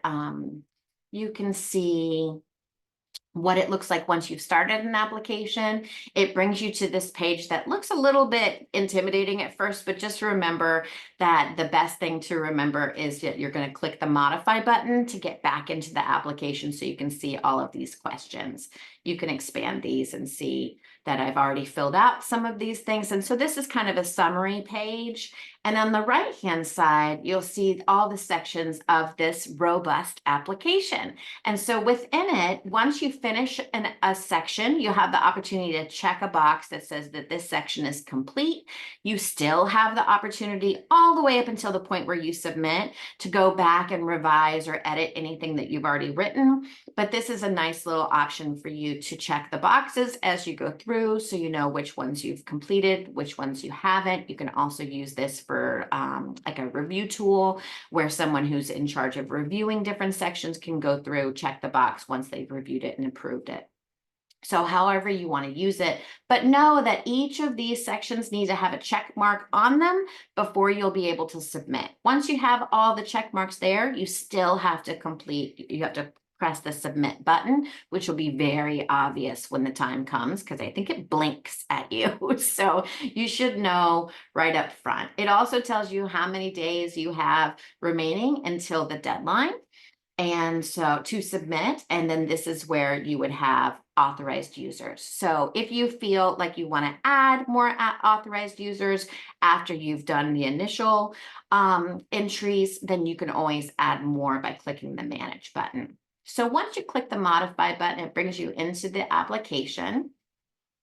you can see what it looks like once you've started an application. It brings you to this page that looks a little bit intimidating at first, but just remember that the best thing to remember is that you're going to click the modify button to get back into the application so you can see all of these questions. You can expand these and see that I've already filled out some of these things. And so this is kind of a summary page. And on the right-hand side, you'll see all the sections of this robust application. And so within it, once you finish a section, you have the opportunity to check a box that says that this section is complete. You still have the opportunity all the way up until the point where you submit to go back and revise or edit anything that you've already written. But this is a nice little option for you to check the boxes as you go through so you know which ones you've completed, which ones you haven't. You can also use this for like a review tool where someone who's in charge of reviewing different sections can go through, check the box once they've reviewed it and approved it. So however you want to use it, but know that each of these sections need to have a check mark on them before you'll be able to submit. Once you have all the check marks there, you still have to complete, you have to press the submit button, which will be very obvious when the time comes because I think it blinks at you. So you should know right up front. It also tells you how many days you have remaining until the deadline. And so to submit, and then this is where you would have authorized users. So if you feel like you want to add more authorized users after you've done the initial entries, then you can always add more by clicking the manage button. So once you click the modify button, it brings you into the application.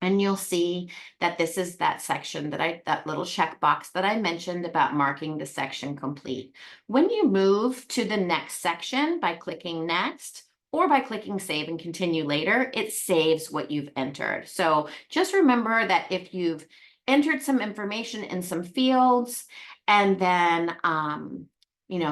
And you'll see that this is that section that little checkbox that I mentioned about marking the section complete. When you move to the next section by clicking next, or by clicking save and continue later, it saves what you've entered. So just remember that if you've entered some information in some fields, and then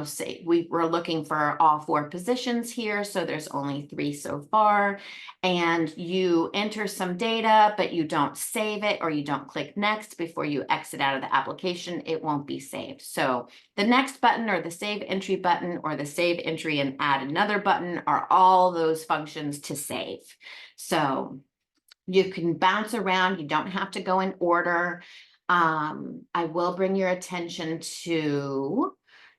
say we're looking for all 4 positions here, so there's only 3 so far, and you enter some data, but you don't save it or you don't click next before you exit out of the application, it won't be saved. So the next button or the save entry button or the save entry and add another button are all those functions to save. So you can bounce around, you don't have to go in order. I will bring your attention to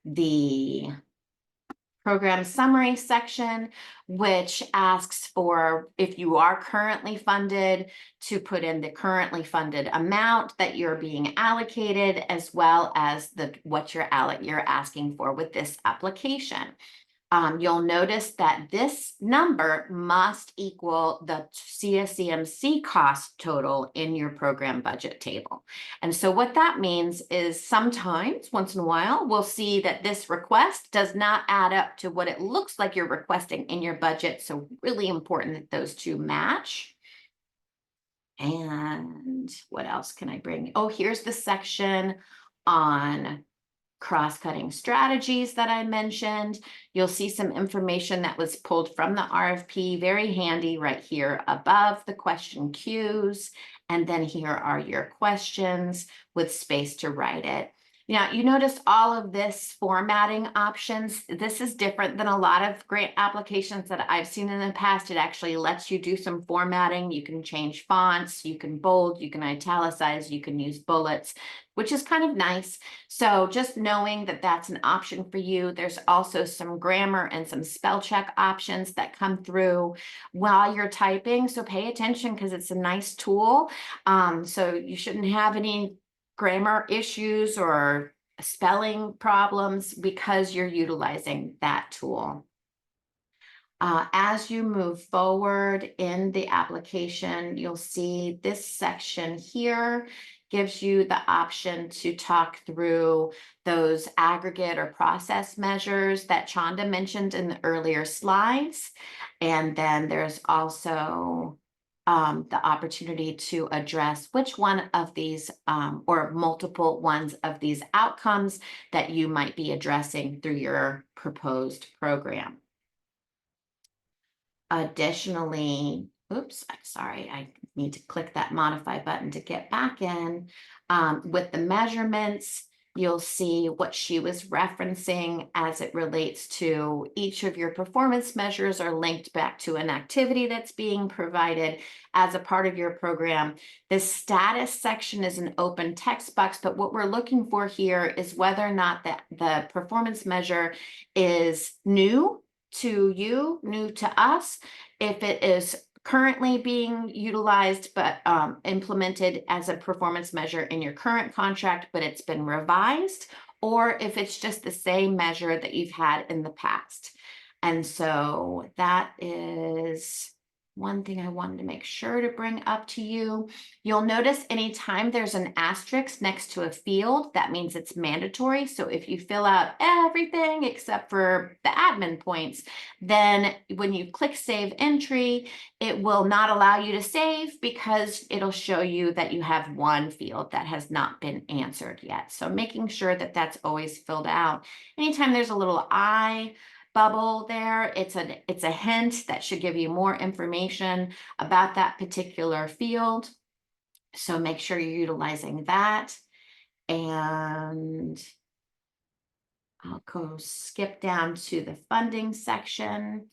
the program summary section, which asks for, if you are currently funded, to put in the currently funded amount that you're being allocated, as well as what you're asking for with this application. You'll notice that this number must equal the CSEMC cost total in your program budget table. And so what that means is sometimes, once in a while, we'll see that this request does not add up to what it looks like you're requesting in your budget. So really important that those two match. And what else can I bring? Oh, here's the section on cross-cutting strategies that I mentioned. You'll see some information that was pulled from the RFP, very handy right here above the question queues. And then here are your questions with space to write it. Now, you notice all of this formatting options. This is different than a lot of grant applications that I've seen in the past. It actually lets you do some formatting. You can change fonts, you can bold, you can italicize, you can use bullets, which is kind of nice. So just knowing that that's an option for you. There's also some grammar and some spell check options that come through while you're typing. So pay attention because it's a nice tool. So you shouldn't have any grammar issues or spelling problems because you're utilizing that tool. As you move forward in the application, you'll see this section here gives you the option to talk through those aggregate or process measures that Chanda mentioned in the earlier slides. And then there's also the opportunity to address which one of these or multiple ones of these outcomes that you might be addressing through your proposed program. additionally, oops, I'm sorry, I need to click that modify button to get back in. With the measurements, you'll see what she was referencing as it relates to each of your performance measures are linked back to an activity that's being provided as a part of your program. The status section is an open text box, but what we're looking for here is whether or not the performance measure is new to you, new to us. If it is currently being utilized but implemented as a performance measure in your current contract, but it's been revised, or if it's just the same measure that you've had in the past. And so that is one thing I wanted to make sure to bring up to you. You'll notice anytime there's an asterisk next to a field, that means it's mandatory. So if you fill out everything except for the admin points, then when you click save entry, it will not allow you to save because it'll show you that you have one field that has not been answered yet. So making sure that that's always filled out. Anytime there's a little I bubble there, it's a hint that should give you more information about that particular field. So make sure you're utilizing that. And I'll go skip down to the funding section,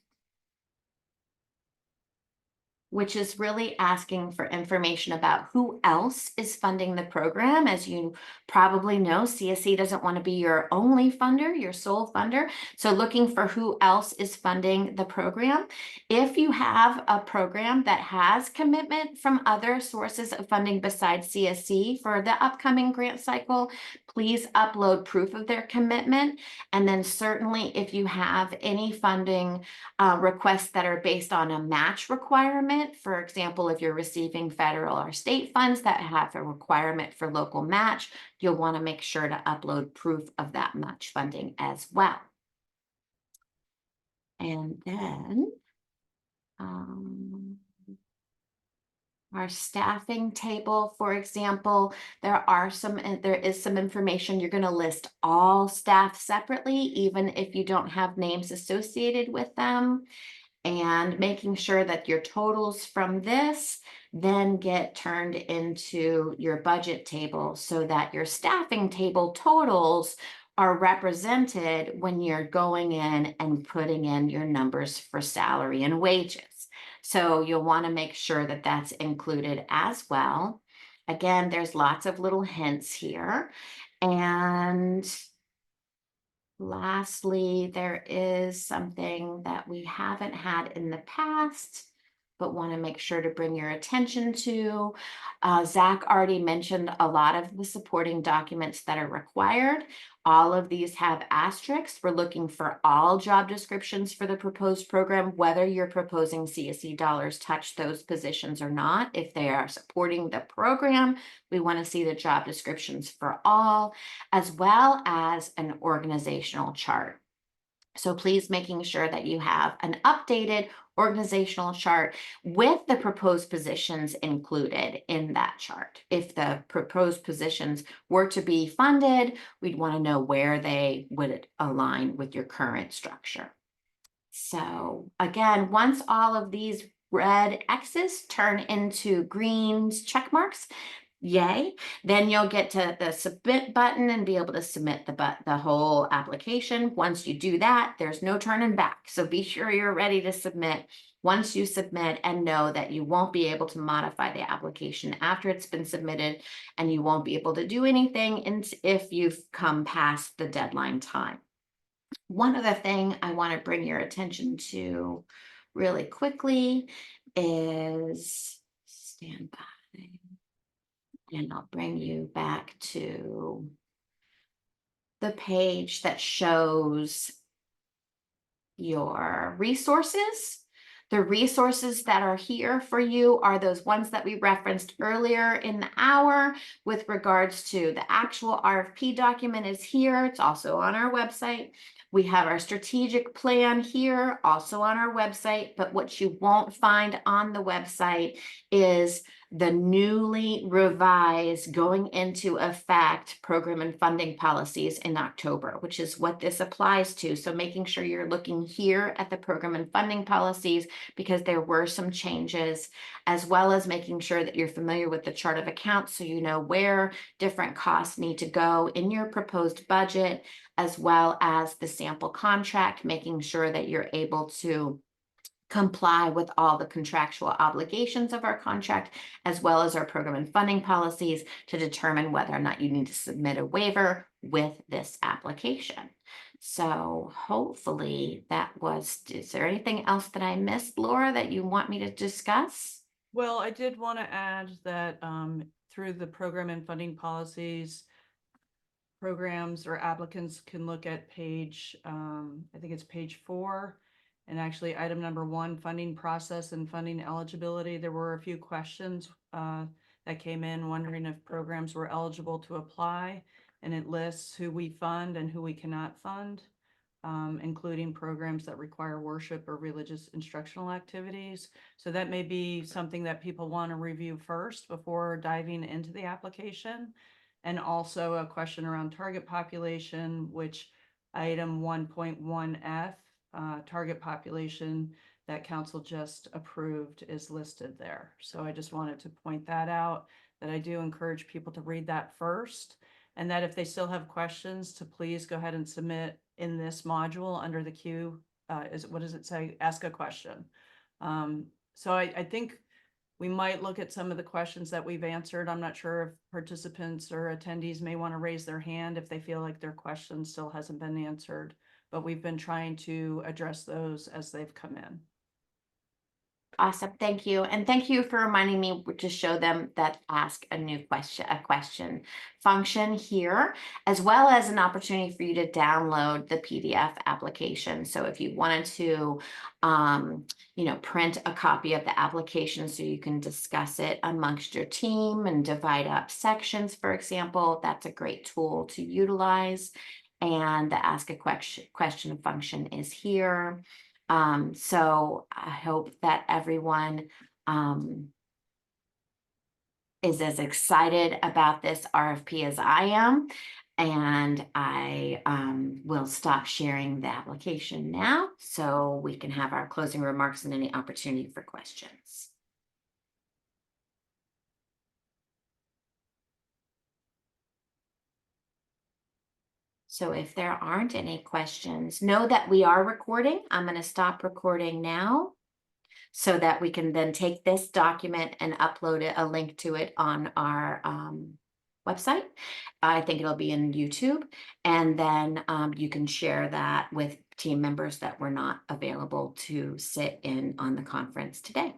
which is really asking for information about who else is funding the program. As you probably know, CSE doesn't want to be your only funder, your sole funder. So looking for who else is funding the program. If you have a program that has commitment from other sources of funding besides CSE for the upcoming grant cycle, please upload proof of their commitment. And then certainly if you have any funding requests that are based on a match requirement. For example, if you're receiving federal or state funds that have a requirement for local match, you'll want to make sure to upload proof of that match funding as well. And then our staffing table, for example, there is some information. You're going to list all staff separately, even if you don't have names associated with them. And making sure that your totals from this then get turned into your budget table so that your staffing table totals are represented when you're going in and putting in your numbers for salary and wages. So you'll want to make sure that that's included as well. Again, there's lots of little hints here. And lastly, there is something that we haven't had in the past, but want to make sure to bring your attention to. Zach already mentioned a lot of the supporting documents that are required. All of these have asterisks. We're looking for all job descriptions for the proposed program, whether you're proposing CSE dollars touch those positions or not. If they are supporting the program, we want to see the job descriptions for all, as well as an organizational chart. So please making sure that you have an updated organizational chart with the proposed positions included in that chart. If the proposed positions were to be funded, we'd want to know where they would align with your current structure. So again, once all of these red X's turn into green check marks, yay, then you'll get to the submit button and be able to submit the whole application. Once you do that, there's no turning back. So be sure you're ready to submit once you submit, and know that you won't be able to modify the application after it's been submitted, and you won't be able to do anything if you've come past the deadline time. One other thing I want to bring your attention to really quickly is, stand by. And I'll bring you back to the page that shows your resources. The resources that are here for you are those ones that we referenced earlier in the hour with regards to the actual RFP document is here. It's also on our website. We have our strategic plan here, also on our website, but what you won't find on the website is the newly revised going into effect program and funding policies in October, which is what this applies to. So making sure you're looking here at the program and funding policies because there were some changes, as well as making sure that you're familiar with the chart of accounts so you know where different costs need to go in your proposed budget, as well as the sample contract, making sure that you're able to comply with all the contractual obligations of our contract, as well as our program and funding policies to determine whether or not you need to submit a waiver with this application. So hopefully that was, is there anything else that I missed, Laura, that you want me to discuss? Well, I did want to add that through the program and funding policies, programs or applicants can look at page, I think it's page 4. And actually item number 1, funding process and funding eligibility. There were a few questions that came in wondering if programs were eligible to apply, and it lists who we fund and who we cannot fund, including programs that require worship or religious instructional activities. So that may be something that people want to review first before diving into the application. And also a question around target population, which item 1.1F, target population that council just approved is listed there. So I just wanted to point that out, that I do encourage people to read that first, and that if they still have questions, to please go ahead and submit in this module under the Q. What does it say? Ask a question. So I think we might look at some of the questions that we've answered. I'm not sure if participants or attendees may want to raise their hand if they feel like their question still hasn't been answered, but we've been trying to address those as they've come in. Awesome, thank you. And thank you for reminding me to show them that ask a question function here, as well as an opportunity for you to download the PDF application. So if you wanted to, print a copy of the application so you can discuss it amongst your team and divide up sections, for example, that's a great tool to utilize. And the ask a question function is here. So I hope that everyone is as excited about this RFP as I am. And I will stop sharing the application now so we can have our closing remarks and any opportunity for questions. So if there aren't any questions, know that we are recording. I'm going to stop recording now so that we can then take this document and upload it, a link to it on our website. I think it'll be in YouTube. And then you can share that with team members that were not available to sit in on the conference today.